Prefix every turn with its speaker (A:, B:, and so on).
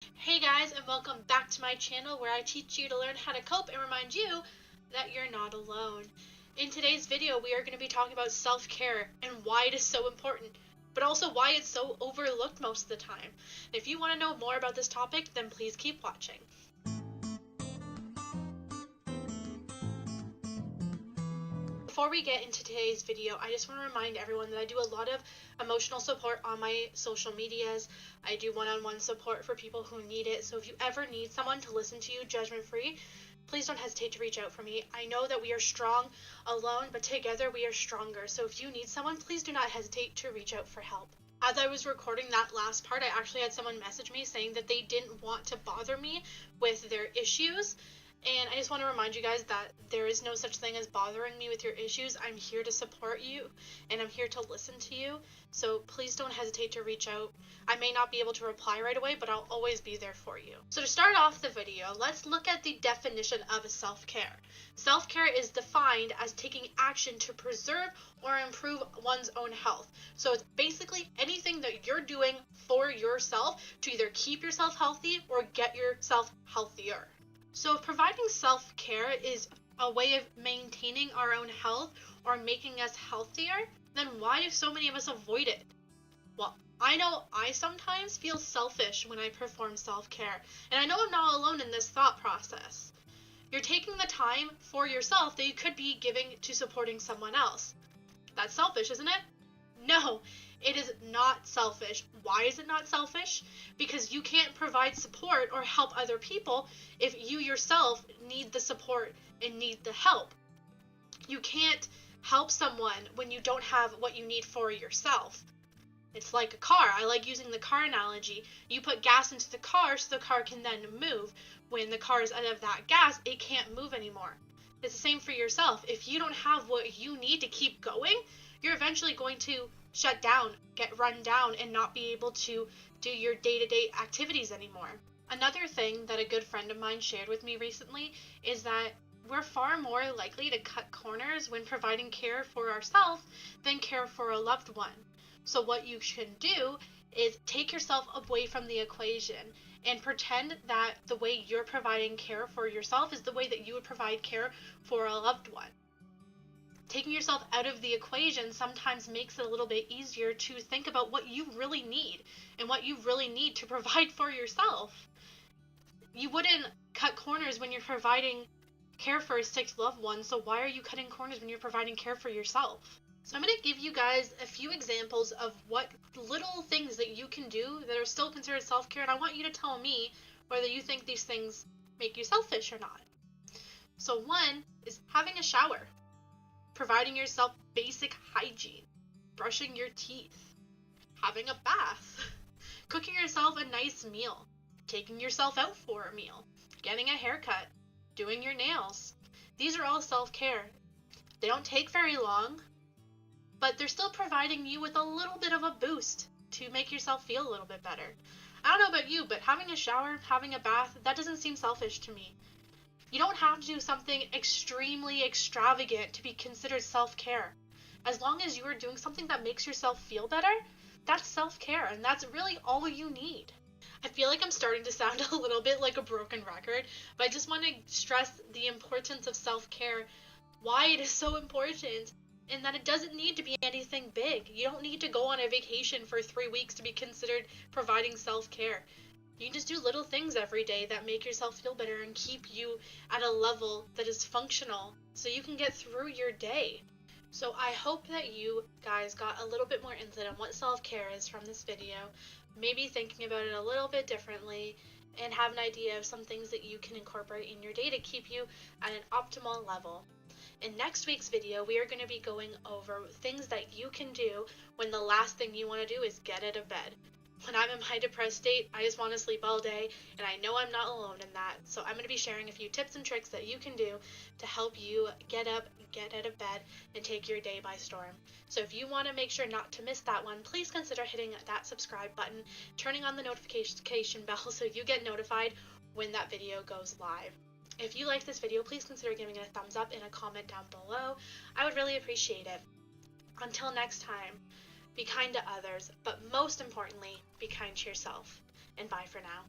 A: Hey guys, and welcome back to my channel where I teach you to learn how to cope and remind you that you're not alone. In today's video, we are going to be talking about self-care and why it is so important, but also why it's so overlooked most of the time. If you want to know more about this topic, then please keep watching. Before we get into today's video, I just want to remind everyone that I do a lot of emotional support on my social medias. I do one-on-one support for people who need it. So if you ever need someone to listen to you judgment-free, please don't hesitate to reach out for me. I know that we are strong alone, but together we are stronger. So if you need someone, please do not hesitate to reach out for help. As I was recording that last part, I actually had someone message me saying that they didn't want to bother me with their issues. And I just want to remind you guys that there is no such thing as bothering me with your issues. I'm here to support you, and I'm here to listen to you. So please don't hesitate to reach out. I may not be able to reply right away, but I'll always be there for you. So to start off the video, let's look at the definition of self-care. Self-care is defined as taking action to preserve or improve one's own health. So it's basically anything that you're doing for yourself to either keep yourself healthy or get yourself healthier. So if providing self-care is a way of maintaining our own health or making us healthier, then why do so many of us avoid it? Well, I know I sometimes feel selfish when I perform self-care, and I know I'm not alone in this thought process. You're taking the time for yourself that you could be giving to supporting someone else. That's selfish, isn't it? No, it is not selfish. Why is it not selfish? Because you can't provide support or help other people if you yourself need the support and need the help. You can't help someone when you don't have what you need for yourself. It's like a car. I like using the car analogy. You put gas into the car so the car can then move. When the car is out of that gas, it can't move anymore. It's the same for yourself. If you don't have what you need to keep going, you're eventually going to shut down, get run down, and not be able to do your day-to-day activities anymore. Another thing that a good friend of mine shared with me recently is that we're far more likely to cut corners when providing care for ourselves than care for a loved one. So what you can do is take yourself away from the equation and pretend that the way you're providing care for yourself is the way that you would provide care for a loved one. Taking yourself out of the equation sometimes makes it a little bit easier to think about what you really need and what you really need to provide for yourself. You wouldn't cut corners when you're providing care for a sick loved one, so why are you cutting corners when you're providing care for yourself? So I'm going to give you guys a few examples of what little things that you can do that are still considered self-care, and I want you to tell me whether you think these things make you selfish or not. So one is having a shower, providing yourself basic hygiene, brushing your teeth, having a bath, cooking yourself a nice meal, taking yourself out for a meal, getting a haircut, doing your nails. These are all self-care. They don't take very long, but they're still providing you with a little bit of a boost to make yourself feel a little bit better. I don't know about you, but having a shower, having a bath, that doesn't seem selfish to me. You don't have to do something extremely extravagant to be considered self-care. As long as you are doing something that makes yourself feel better, that's self-care, and that's really all you need. I feel like I'm starting to sound a little bit like a broken record, but I just want to stress the importance of self-care, why it is so important, and that it doesn't need to be anything big. You don't need to go on a vacation for 3 weeks to be considered providing self-care. You can just do little things every day that make yourself feel better and keep you at a level that is functional so you can get through your day. So I hope that you guys got a little bit more insight on what self-care is from this video, maybe thinking about it a little bit differently, and have an idea of some things that you can incorporate in your day to keep you at an optimal level. In next week's video, we are going to be going over things that you can do when the last thing you want to do is get out of bed. When I'm in my depressed state, I just want to sleep all day, and I know I'm not alone in that. So I'm going to be sharing a few tips and tricks that you can do to help you get up, get out of bed, and take your day by storm. So if you want to make sure not to miss that one, please consider hitting that subscribe button, turning on the notification bell so you get notified when that video goes live. If you like this video, please consider giving it a thumbs up and a comment down below. I would really appreciate it. Until next time, be kind to others, but most importantly, be kind to yourself. And bye for now.